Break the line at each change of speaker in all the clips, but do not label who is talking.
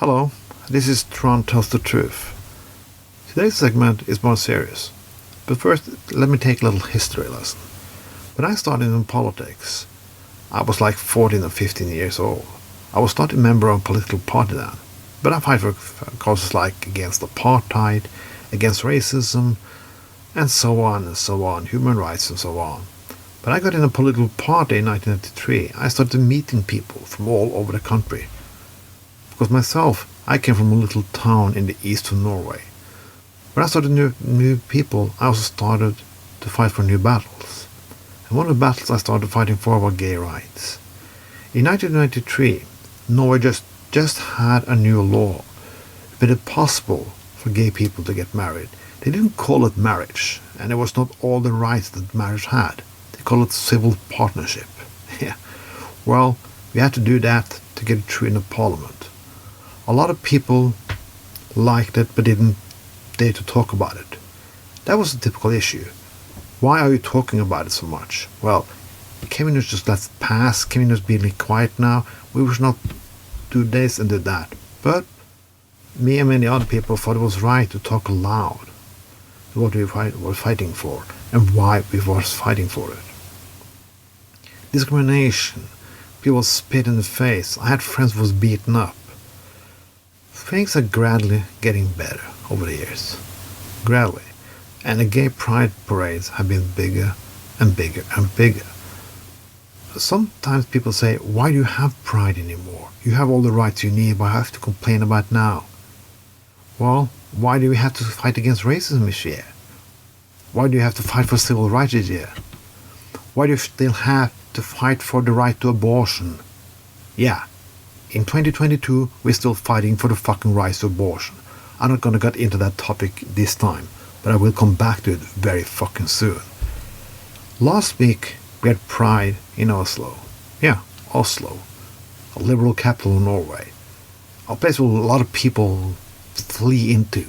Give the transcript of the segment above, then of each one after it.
Hello, this is Tron Tells the Truth. Today's segment is more serious, but first let me take a little history lesson. When I started in politics, I was like 14 or 15 years old. I was not a member of a political party then, but I fight for causes like against apartheid, against racism, and so on, human rights and so on. When I got in a political party in 1993, I started meeting people from all over the country. Because myself, I came from a little town in the east of Norway. When I started new people, I also started to fight for new battles. And one of the battles I started fighting for were gay rights. In 1993, Norway just had a new law. It made it possible for gay people to get married. They didn't call it marriage, and it was not all the rights that marriage had. They call it civil partnership. Yeah. Well, we had to do that to get it through in the parliament. A lot of people liked it but didn't dare to talk about it. That was a typical issue. Why are you talking about it so much? Well, can we just let it pass? Can we just be quiet now? We should not do this and do that. But me and many other people thought it was right to talk aloud what we were fighting for and why we were fighting for it. Discrimination. People spit in the face. I had friends who was beaten up. Things are gradually getting better over the years. Gradually. And the gay pride parades have been bigger and bigger and bigger. Sometimes people say, why do you have pride anymore? You have all the rights you need, but I have to complain about now. Well, why do we have to fight against racism this year? Why do you have to fight for civil rights this year? Why do you still have to fight for the right to abortion? Yeah. In 2022, we're still fighting for the fucking right to abortion. I'm not gonna get into that topic this time, but I will come back to it very fucking soon. Last week, we had Pride in Oslo. Yeah, Oslo. A liberal capital of Norway. A place where a lot of people flee into.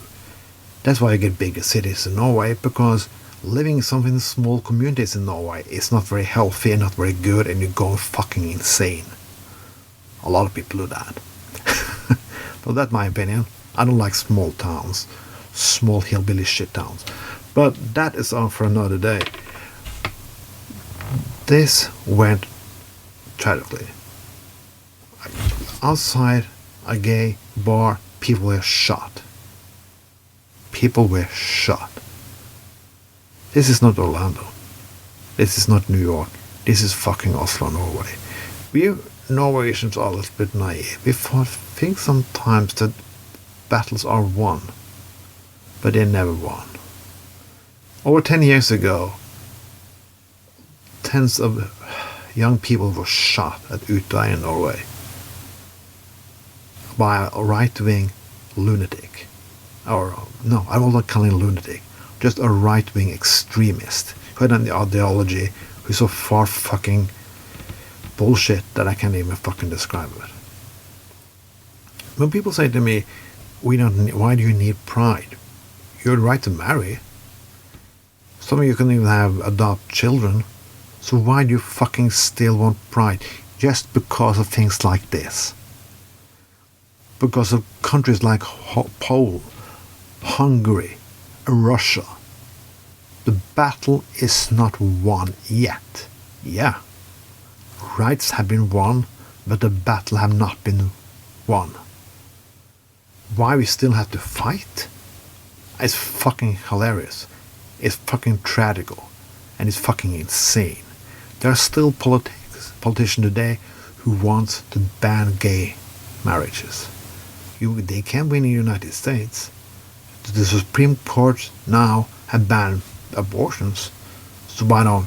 That's why you get bigger cities in Norway, because living in some small communities in Norway is not very healthy and not very good, and you go fucking insane. A lot of people do that. But that's my opinion. I don't like small towns. Small hillbilly shit towns. But that is all for another day. This went tragically. Outside a gay bar, people were shot. People were shot. This is not Orlando. This is not New York. This is fucking Oslo, Norway. We Norwegians are a little bit naive. We think sometimes that battles are won, but they're never won. Over 10 years ago, tens of young people were shot at Utøya in Norway by a right-wing lunatic. Or, no, I will not call him lunatic. Just a right-wing extremist who had an ideology who's so far fucking bullshit that I can't even fucking describe it. When people say to me, why do you need pride? You have the right to marry. Some of you can even adopt children. So why do you fucking still want pride? Just because of things like this. Because of countries like Poland, Hungary, and Russia. The battle is not won yet. Yeah. Rights have been won, but the battle have not been won. Why we still have to fight? It's fucking hilarious. It's fucking tragical. And it's fucking insane. There are still politicians today who want to ban gay marriages. They can win in the United States. The Supreme Court now have banned abortions. So why not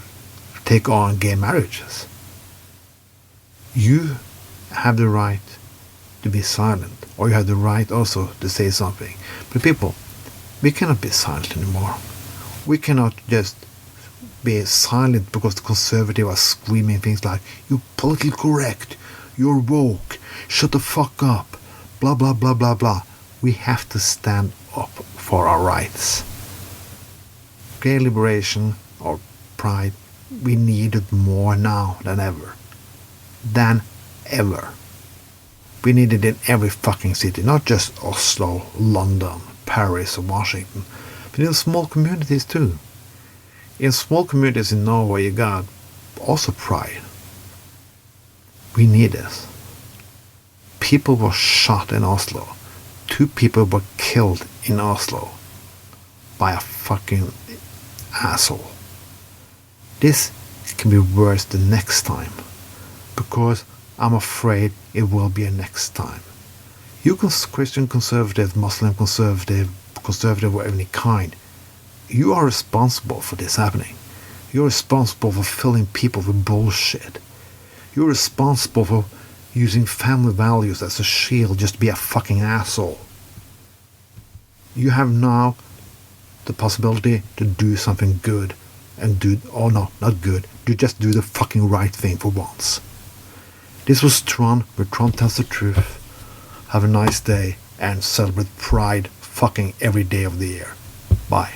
take on gay marriages? You have the right to be silent, or you have the right also to say something. But people, we cannot be silent anymore. We cannot just be silent because the conservatives are screaming things like, you're politically correct, you're woke, shut the fuck up, blah blah blah blah blah. We have to stand up for our rights. Gay liberation or pride, we need it more now than ever. We need it in every fucking city, not just Oslo, London, Paris or Washington, but in small communities too. In small communities in Norway you got also pride. We need this. People were shot in Oslo. 2 people were killed in Oslo by a fucking asshole. This can be worse the next time, because I'm afraid it will be a next time. You can Christian conservative, Muslim conservative, conservative of any kind, you are responsible for this happening. You're responsible for filling people with bullshit. You're responsible for using family values as a shield just to be a fucking asshole. You have now the possibility to do something good and not good, just do the fucking right thing for once. This was Trond with Trond Tells the Truth. Have a nice day and celebrate Pride fucking every day of the year. Bye.